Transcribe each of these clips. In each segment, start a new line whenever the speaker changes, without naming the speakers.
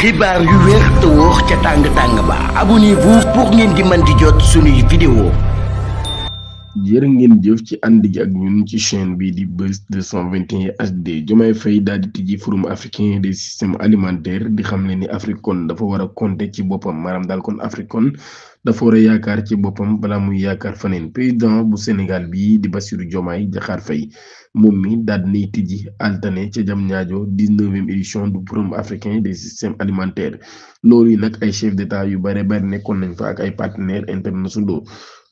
xibaar yu wér te wóor ca tàng-tàng ba abonnez-vous pour ngeen di mën di jot suñuy vidéo.
jërë ngeen jëf ci ànd gi ak ñun ci chaîne bi di Buzz 221 HD. Diomaye Faye daal di tijji forum africain des systèmes alimentaires di xam ne ni Afrique kon dafa war a compter ci boppam maanaam daal kon Afrique kon dafa war a yaakaar ci boppam balaa muy yaakaar faneen. Président bu Sénégal bii di Bassirou Diomaye Diakhar Faye moom mi daal di nay tijji altane ca Diamniadio 19e édition du forum africain des systèmes alimentaires. loolu yi nag ay chefs d'état yu bare bari nekkoon nañ fa ak ay partenaires internationaux.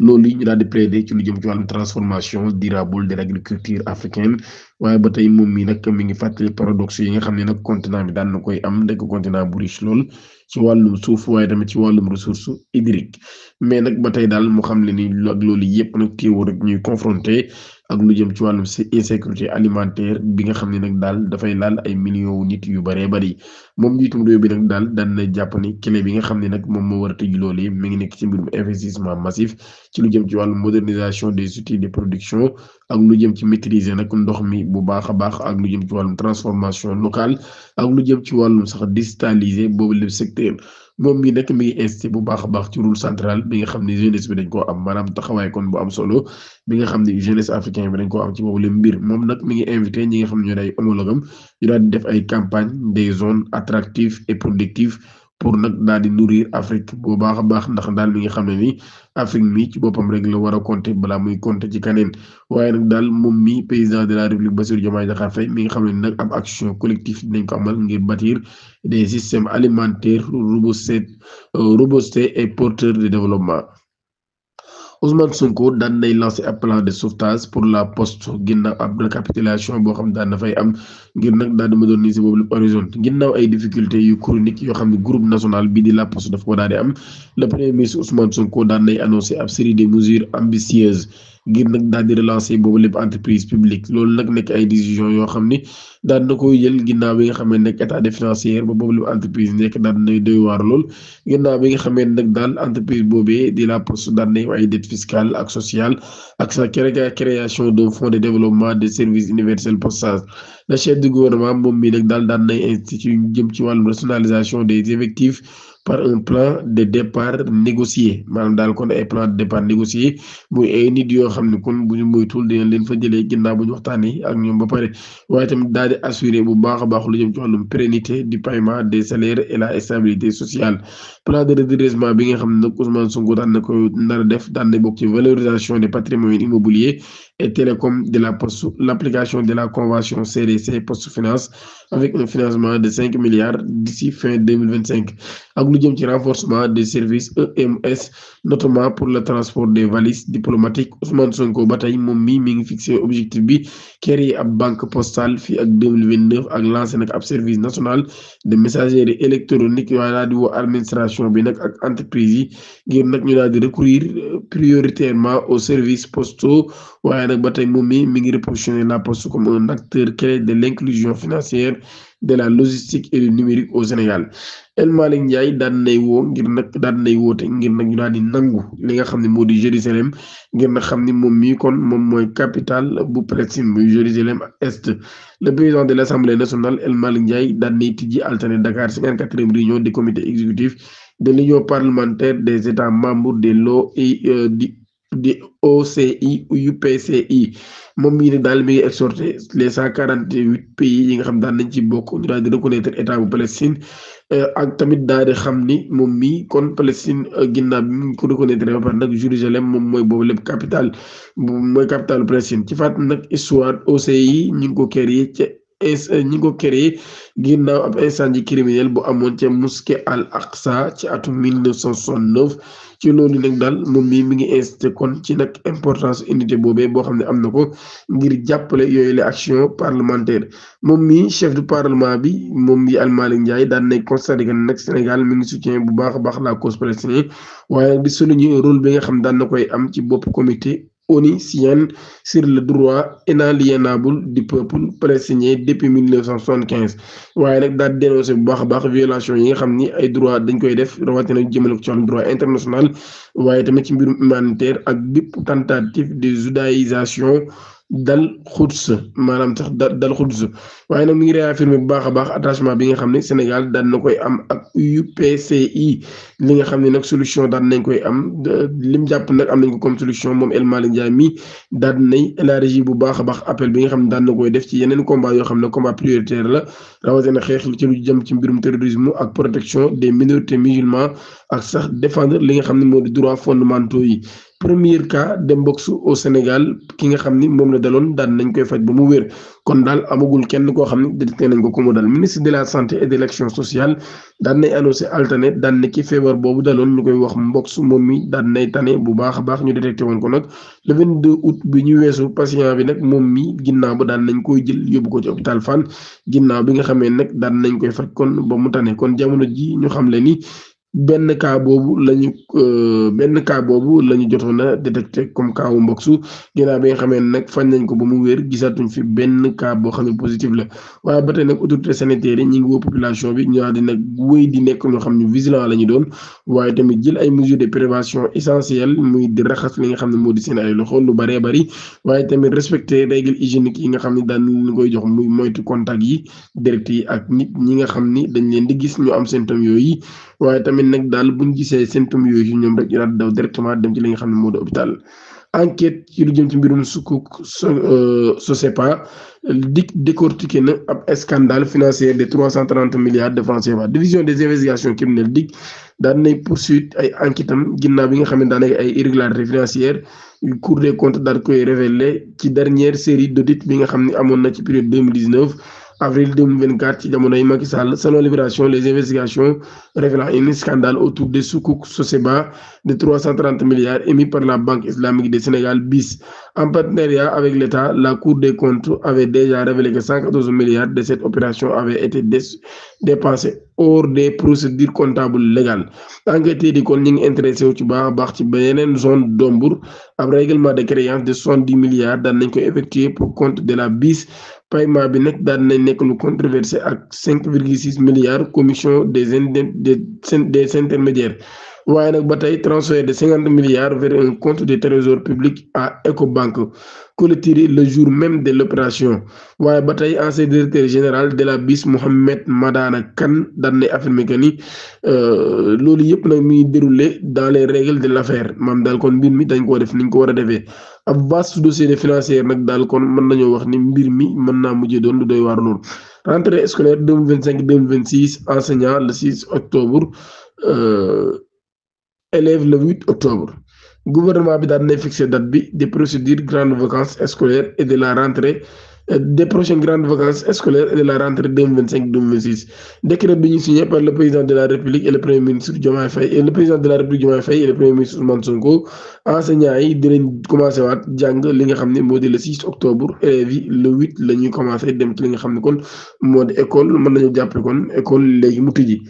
loolu yi ñu daal di plaider ci lu jëm ci wàllum transformation durable de l'agriculture africaine waaye ba tey moom mii nag mi ngi fàttali paradoxe yi nga xam ne nag continent bi daan na koy am nekk continent bu riche lool ci wàllum suuf waaye tamit ci wàllum ressource hydrique mais nag ba tey daal mu xam le ni ak loolu yépp nag teewul rek ñuy confronté ak lu jëm ci wàllum insécurité alimentaire bi nga xam ne nag daal dafay laal ay millions wu nit yu baree bari moom njiitum réew bi nag daal daan na jàpp ni clé bi nga xam ne nag moom moo war a tëj loolu mi ngi nekk ci mbirum investissement massif ci lu jëm ci wàllum modernisation des outils de production ak lu jëm ci maîtriser nag ndox mi bu baax a baax ak lu jëm ci wàllum transformation locale ak lu jëm ci wàllum sax digitaliser boobu le secteur. moom mii nag mi ngi insisté bu baax a baax ci rôle central bi nga xam ne jeunesse bi dañ koo am maanaam taxawaay kon bu am solo bi nga xam ne jeunesse africain bi dañ koo am ci boobu la mbir moom nag mi ngi invité ñi nga xam ne ñoo day homologam ñu daal di def ay campagne des zones attractives et productives pour nag daal di nourrir Afrique bu baax a baax ndax daal mi nga xam ne ni Afrique mi ci boppam rek la war a compter balaa muy compter ci kaneen waaye nag daal moom mi président de la République Bassirou Diomaye Diakhar Faye mi nga xam ne nag ab action collective dinañ ko amal ngir bâtir des systèmes alimentaires robustes et porteurs de développement. Ousmane Sonko daan nay lancé ab plan de sauvetage pour la poste ginnaaw ab recapitulation boo xam daan dafay am ngir nag daal di moderniser boobu lépp horizon ginnaaw ay difficultés yu chroniques yoo xam ne groupe national bii di la poste daf ko daal di am le premier ministre Ousmane Sonko daan nay annoncé ab série de mesures ambitieuses ngir nag daal di relancer boobu lépp entreprise publique loolu nag nekk ay décisions yoo xam ni daan na koy jël ginnaaw bi nga xamee nag état de financière ba boobu lépp entreprise nekk daan nay doy waar lool ginnaaw bi nga xamee nag daal entreprise boobee di la poste daan nay ay dette fiscale ak sociale ak sa création d'un fonds de développement des services universels postal. le chef du gouvernement moom mii nag daal daan nay institut jëm ci wàllum rationalisation des effectifs par un plan de départ négocié maanaam daal kon ay plan de départ négocié muy ay nit yoo xam ne kon bu ñu moytuwul dinañ leen fa jëlee ginnaaw bu ñu waxtaanee ak ñoom ba pare waaye tamit daal di assurer bu baax a baax lu jëm ci wàllum pérennité du paiement des salaires et la stabilité sociale. plan de redressement bi nga xam ne nag Ousmane Sonko daan na ko nar a def daan na bokk ci valorisation des patrimoines immobiliers et télécom de la poste l'application de la convention CDC Poste Finance avec un financement de 5 milliards d'ici fin 2025 ak lu jëm ci renforcement des services EMS notamment pour le transport des valises diplomatiques. Ousmane Sonko ba tey moom mi ngi fixé objectif bi créer ab banque postale fii ak 2029 ak lancé nag ab service national de messagerie électronique waaye daal di woo administration bi nag ak entreprise yi ngir nag ñu daal di recourir prioritairement aux services postaux waaye nag ba tey moom mi ngi repositionner la poste comme un acteur clé de l'inclusion financière de la logistique et du numérique au Sénégal. El Malick Ndiaye daan nay woo ngir nag daan nay woote ngir nag ñu daal di nangu li nga xam ne moo di Jérusalem ngir nag xam ni moom mii kon moom mooy capitale bu Palestine muy Jérusalem Est. le président de l'Assemblée nationale El Malick Ndiaye daan nay tijji altine Dakar 54e réunion du comité exécutif de l'union parlementaire des États membres de l'OI di OCI UPCI moom mii ne daal mi ngi exhorté les 148 pays yi nga xam daan nañ ci bokk ñu daal di reconnaître état bu Palestine ak tamit daal di xam ni moom mii kon Palestine ginnaaw bi mu ngi ko reconnaître ba pare nag Jérusalem moom mooy boobu lépp capitale mooy capitale Palestine ci fàttali nag histoire OCI ñu ngi ko créé ñi ko créé ginnaaw ab incendie criminel bu amoon ca mosquée Al Aqsa ci atum 1969 ci loolu nag daal moom mi ngi insisté kon ci nag importance unité boobee boo xam ne am na ko ngir jàppale yooyu les actions parlementaires. moom mi chef du parlement bi moom mi El Malick Ndiaye daan nay constaté que nag Sénégal mi ngi soutien bu baax a baax la cause palestinienne waaye di souligner rôle bi nga xam daan na koy am ci bopp comité onusien sur le droit inaliénable du peuple palestinien depuis 1975 waaye nag daal dénoncé bu baax a baax violation yi nga xam ni ay droit dañ koy def rawatina jëmale ko ci wàllum droit international waaye tamit ci mbirum humanitaire ak bépp tentative de judaïsation dal xuds maanaam sax dal xuds waaye nag mi ngi réaffirmer bu baax a baax attachement bi nga xam ne Sénégal daan na koy am ak UPCI li nga xam ne nag solution daan nañ koy am lim jàpp nag am nañ ko comme solution moom El Malick Ndiaye mi daan nañ élargi bu baax a baax appel bi nga xam ne daan na koy def ci yeneen combat yoo xam ne combat prioritaire la rawatina xeex ci lu jëm ci mbirum terrorisme ak protection des minorités musulmanes ak sax défendre li nga xam ne moo di droits fondamentaux yi. premier cas de mbox au Sénégal ki nga xam ni moom la daloon daan nañ koy faj ba mu wér kon daal amagul kenn koo xam ne détecté nañ ko mu dal ministre de la santé et de l'action sociale daan nay annoncé alternate daan ne ki feebar boobu daloon ñu koy wax mbox moom mi daan nay tane bu baax a baax ñu détecté woon ko nag le 22 août bi ñu weesu patient bi nag moom mi ginnaaw ba daan nañ koy jël yóbbu ko ci hôpital Fann ginnaaw bi nga xamee nag daan nañ koy faj kon ba mu tane kon jamono ji ñu xam le ni benn cas boobu lañu jotoon a détecté comme cas wu mboksu ginnaaw bi nga xamee nag fañ nañ ko ba mu wér gisatuñ fi benn cas boo xam ne positif la waaye ba tey nag autorité sanitaire yi ñi ngi woo population bi ñoo di nag wéy di nekk ñoo xam ne vigilant la ñu doon waaye tamit jël ay mesures de prévention essentielles muy di raxas li nga xam ne moo di seen ay loxo lu baree bari waaye tamit respecter règles hygiéniques yi nga xam ne daan leen koy jox muy moytu contact yi direct yi ak nit ñi nga xam ni dañ leen di gis ñu am symptômes yooyu waaye tamit nag daal buñ gisee symptômes yooyu ñoom rek ñu daal daw directement dem ci li nga xam ne moo di hôpital enquête ci lu jëm ci mbirum sukuk Sosepa dik décortiqué na ab scandale financier de 330 milliards de francs CFA division des investigations criminelles dik daan nay poursuite ay enquête am ginnaaw bi nga xam ne daan ay irrégularités financières Cour des comptes daal koy révélé ci dernière série d'audit bi nga xam ne amoon na ci période 2019 avril 2024 ci jamonoy Macky Sall selon Libération les investigations révélant un scandale autour des soukouk Soseba de 330 milliards émis par la Banque islamique du Sénégal BIS en partenariat avec l'État. La Cour des comptes avait déjà révélé que 114 milliards de cette opération avaient été dépensés hors des procédures comptables légales. Enquête di kon ñi ngi intéressé wu ci baax a baax ci beneen zone d'ombre ab règlement de créance de 70 milliards daan nañ ko effectuer pour compte de la BIS. Paiement bi nag daan nañ nekk lu controversé ak 5,6 milliards commission des intermédiaires waaye nag ba tey transfert de 50 milliards vers un compte de trésor public à Ecobank clôturé le jour même de l'opération waaye ba tey ancien directeur général de la BIS Mohamed Madana Kane daan nay affirmé que ni loolu yëpp nag muy déroulé dans les règles de l'affaire maam daal kon mbir mi dañ koo def niñ ko war a defee ab vaste dossier de financier nag daal kon mën nañoo wax ni mbir mi mën naa mujjee doon lu doy waar loolu rentrée scolaire 2025-2026 enseignant le 6 octobre élèves le 8 octobre gouvernement bi daan nay fixé date bi des procédures grandes vacances scolaires et de la rentrée des prochaines grandes vacances scolaires et de la rentrée 2025-2026 décret bi ñu signé par le président de la République et le premier ministre Diomaye Faye et le président de la République Diomaye Faye et le premier ministre Ousmane Sonko enseignants yi dinañ commencé waat jàng li nga xam ne moo di le 6 octobre élèves yi le 8 la ñuy commencé dem ci li nga xam ne kon moo di école mën nañu jàppe kon école léegi mu tijji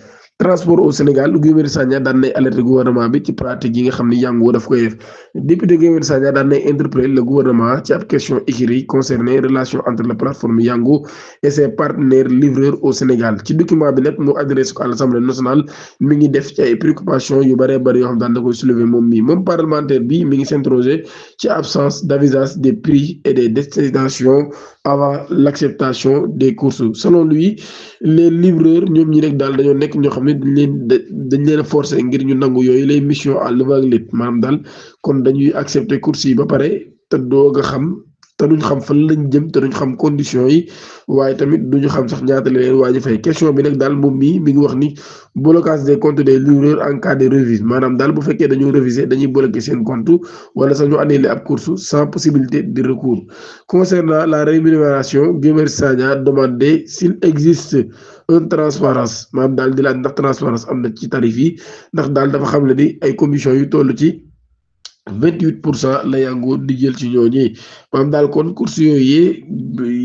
transport au Sénégal Guy Marius Sagna daan nay alerter gouvernement bi ci pratique yi nga xam ne Yango daf koy def député Guy Marius Sagna daan nay interpeller le gouvernement ci ab question écrite concernant relation entre la plateforme Yango et ses partenaires livreurs au Sénégal ci document bi nag mu adressé ko à l'Assemblée nationale mi ngi def ci ay préoccupations yu bëree bëri yoo xam daan na koy soulever moom parlementaire bi mi ngi s'interroger ci absence d'avisage des prix et des destinations avant l'acceptation des courses selon lui les livreurs ñoom ñi rek daal dañoo nekk ñoo xam ne dañ leen a forcer ngir ñu nangu yooyu les missions à l'aveugle maanaam daal kon dañuy accepter courses yi ba pare te doog a xam te duñ xam fan lañ jëm te duñ xam conditions yi waaye tamit duñu xam sax ñaata la leen waaj a fay question bi nag daal moom mi ngi wax ni blocage des comptes des livreurs en cas de revise maanaam daal bu fekkee dañoo réviser dañuy bloquer seen compte wala sax ñu annuler ab course sans possibilité de recours. Concernant la rémunération Guy Marius Sagna demandé s'il existe une transparence maanaam daal di laaj ndax transparence am na ci tarif yi ndax daal dafa xam ne ni ay commissions yu toll ci 28% la Yango di jël ci ñooñi maanaam daal kon course yooyu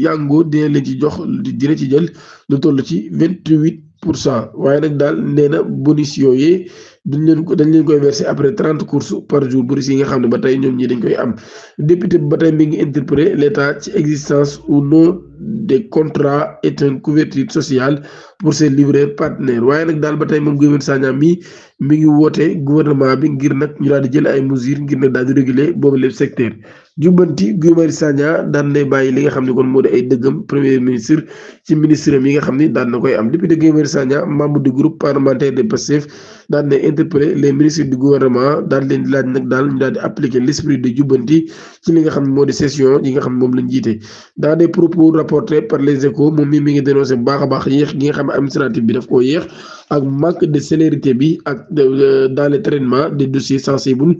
Yango dina leen ci jox dina ci jël lu toll ci 28%. waaye nag daal nee na bonus yooyu dañ leen koy verser après 30 courses par jour bourse yi nga xam ne ba tey ñoom ñi dañ koy am. Député bi ba tey mi ngi interpellé l'État ci existence ou non des contrats et une couverture sociale pour ses livreurs partenaires waaye nag daal ba tey moom Guy Marius Sagna mi ngi woote gouvernement bi ngir nag ñu daal di jël ay mesures ngir nag daal di réguler boobu lépp secteur. jubbanti Guy Marius Sagna daan lay bàyyi li nga xam ne kon moo di ay dëggam premier ministre ci ministre yi nga xam ne daan na koy am député Guy Marius Sagna membre du groupe parlementaire de Pastef daan na interpeller les ministres du gouvernement daan leen di laaj nag daal ñu daal di appliquer l'esprit de jubbanti ci li nga xam ne moo di session yi nga xam ne moom lañ jiite. dans des propos rapportés par les Échos moom mi ngi dénoncé bu baax a baax yéex gi nga xam ne administratif bi daf koo yéex ak manque de célérité bi ak dans le traitement des dossiers sensibles.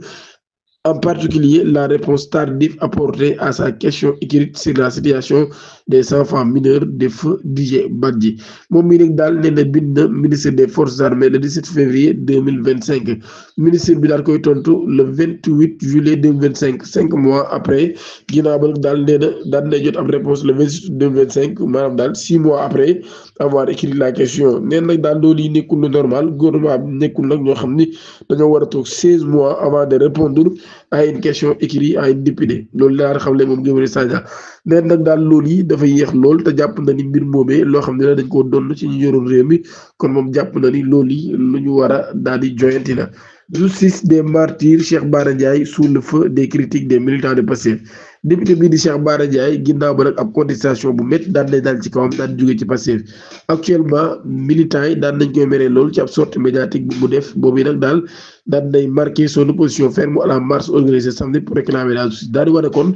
En particulier, la réponse tardive apportée à sa question écrite sur la situation des enfants mineurs de feu DJ Badji. Mon ministre dal né na bind ministre des Forces armées le 17 février 2025. Ministre bi dal koy tontu le 28 juillet 2025, 5 mois après ginaaw ba dal né na dal né jot am réponse le 28 2025 manam dal 6 mois après avoir écrit la question. Né nak dal do li nekul normal gouvernement nekul nak ño xamni dañu wara tok 16 mois avant de répondre à une question écrite à une député loolu laa xam ne moom Guy Marius Sagna neen nag daal loolu yi dafa yéex lool te jàpp na ni mbir moomee loo xam ne la dañ koo donn ci ñu yoroon réew mi kon moom jàpp na ni loolu yi lu ñu war a daal di joyanti la. Justice des martyrs Cheikh Bara Ndiaye sous le feu des critiques des militants de Pastef député bii di Cheikh Bara Ndiaye ginnaaw ba nag ab contestation bu métti daan lay daal ci kawam daan jóge ci Pastef actuellement militants yi daan nañ koy meree lool ci ab sortie médiatique bu mu def boobu nag daal daan day marqué son opposition ferme à la marche organisée samedi pour réclamer la justice daal di wane kon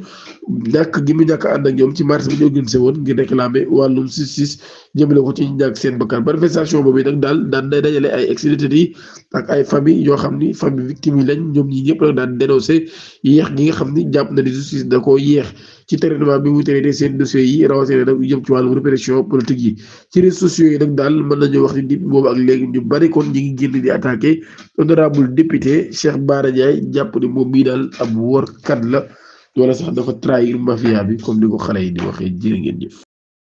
ñàkk gi mu ñàkk ànd ak ñoom ci marche bi ñu organisé woon ngir réclamer wàllum justice jëmale ko ci ñàkk seen bakkan manifestation boobu nag daan day dajale ay ex-détenus yi ak ay famille yoo xam ni famille victime yi lañ ñoom ñi ñëpp nag daan dénoncé yéex gi nga xam ni jàpp na ni justice da koo yéex ci traitement bi mu traité seen dossiers yi rawatina nag jëm ci wàllum répression politique yi ci réseaux sociaux yi nag daal mën nañoo wax ni nit boobu ak léegi ñu bari kon ñi ngi génn di attaqué honorable député Cheikh Bara Ndiaye jàpp ni moom bii daal ab workat la wala sax dafa trahir mafia bi comme ni ko xale yi di waxee jërë ngeen jëf